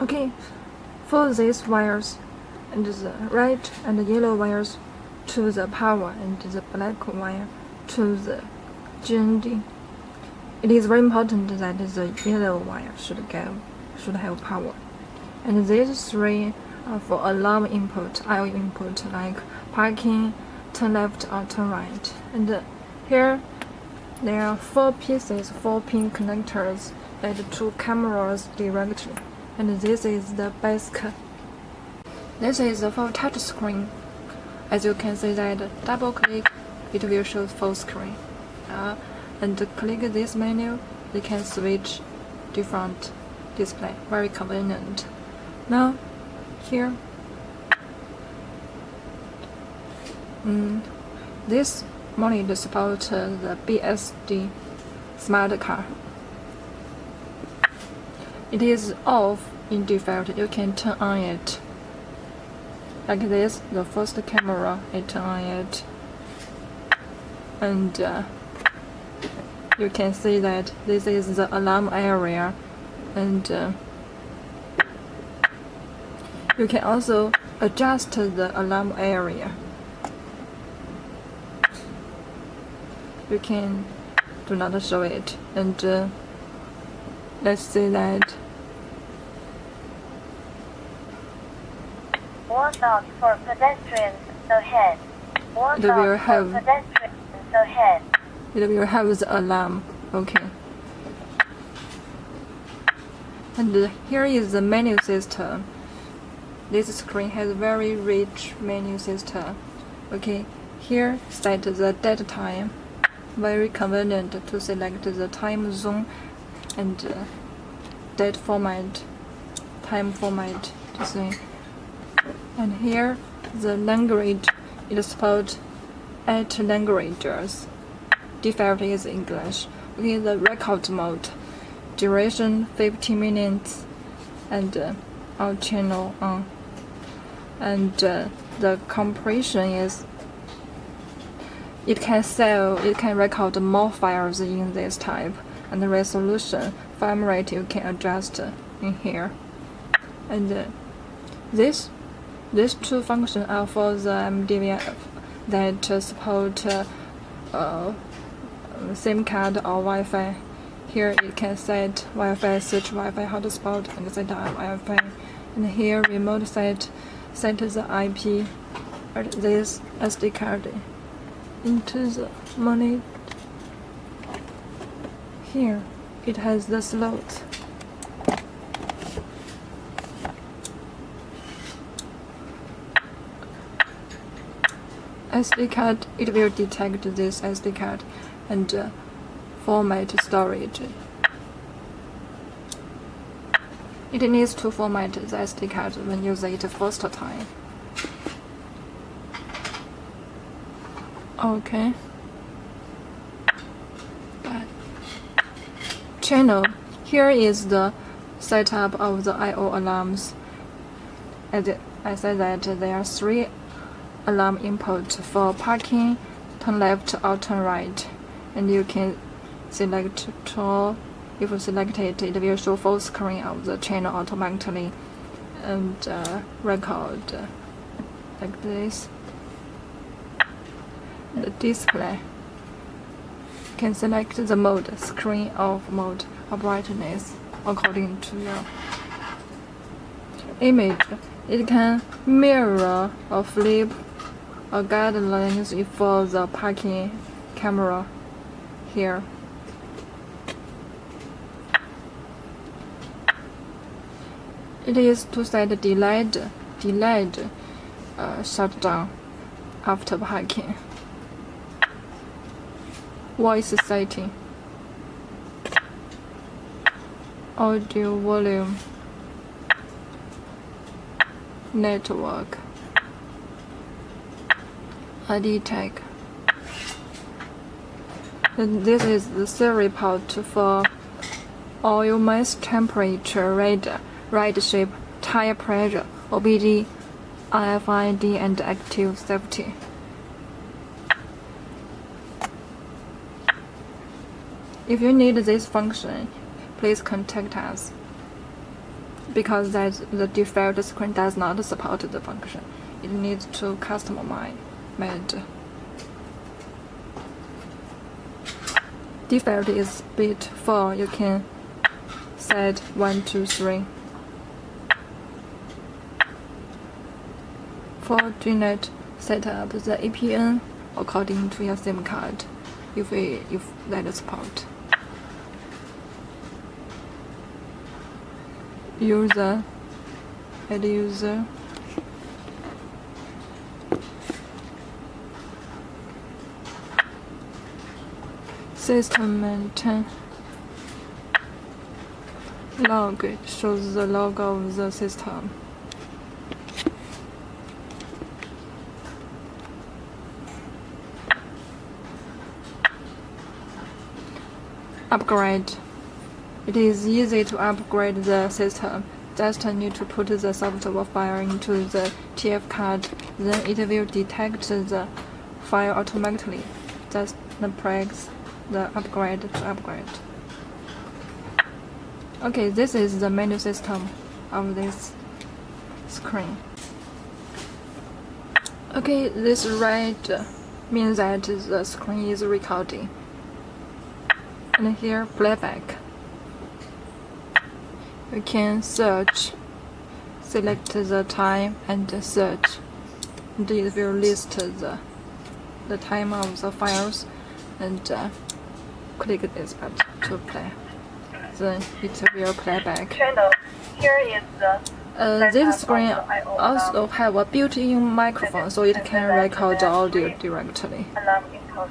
Okay, for these wires and the red and yellow wires to the power and the black wire to the GND, it is very important that the yellow wire should have power. And these three are for alarm input, IO input, like parking, turn left or turn right. And here there are 4 pieces, 4-pin connectors that to cameras directly. And this is the basic. This is the full touch screen. As you can see that double click, it will show full screen. And click this menu, you can switch different display. Very convenient. Now, here, this monitor supports the BSD smart card. It is off in default. You can turn on it like this. The first camera, I turn on it, and you can see that this is the alarm area, and you can also adjust the alarm area. You can do not show it, and let's see that. Watch out for pedestrians ahead. Watch out for pedestrians ahead. It will have the alarm. Okay. And here is the menu system. This screen has very rich menu system. Okay. Here set the date time. Very convenient to select the time zone and date format, time format to see. And here the language, it supports 8 languages. Default is English. Okay, the record mode, duration 50 minutes, and all channel on. And the compression is, it can record more files in this type, and the resolution, frame rate you can adjust in here. And these 2 functions are for the DVR that support SIM card or Wi-Fi. Here it can set Wi-Fi, switch Wi-Fi hotspot, and set up Wi-Fi. And here remote set the IP or this SD card into the monitor. Here it has the slot. SD card, it will detect this SD card and format storage. It needs to format the SD card when using it first time. Okay. Channel. Here is the setup of the I/O alarms. As I said that there are 3 alarm input for parking, turn left or turn right, and you can select to. If you select it, it will show full screen of the channel automatically and record like this. The display, you can select the mode, screen off mode or brightness according to your image. It can mirror or flip or guidelines for the parking camera here. It is to set delayed shutdown after parking. Voice setting, audio volume, network, ID tag. And this is the serial port for oil mass temperature, radar, ride shape, tire pressure, OBD, RFID, and active safety. If you need this function, please contact us. because that the default screen does not support the function. It needs to customize made. Default is bit 4. You can set 1, 2, 3. For JOINLGO, set up the APN according to your SIM card, if that is support. User, add user. System maintain. Log, it shows the log of the system. Upgrade. It is easy to upgrade the system. Just need to put the software file into the TF card, then it will detect the file automatically. Just press the upgrade to upgrade. Okay, this is the menu system of this screen. Okay, this red means that the screen is recording. And here, playback. You can search, select the time and search. And it will list the time of the files, and click this button to play. Then it will play back. Channel. Here is the this screen also have a built-in microphone, so it can record the audio directly. alarm input.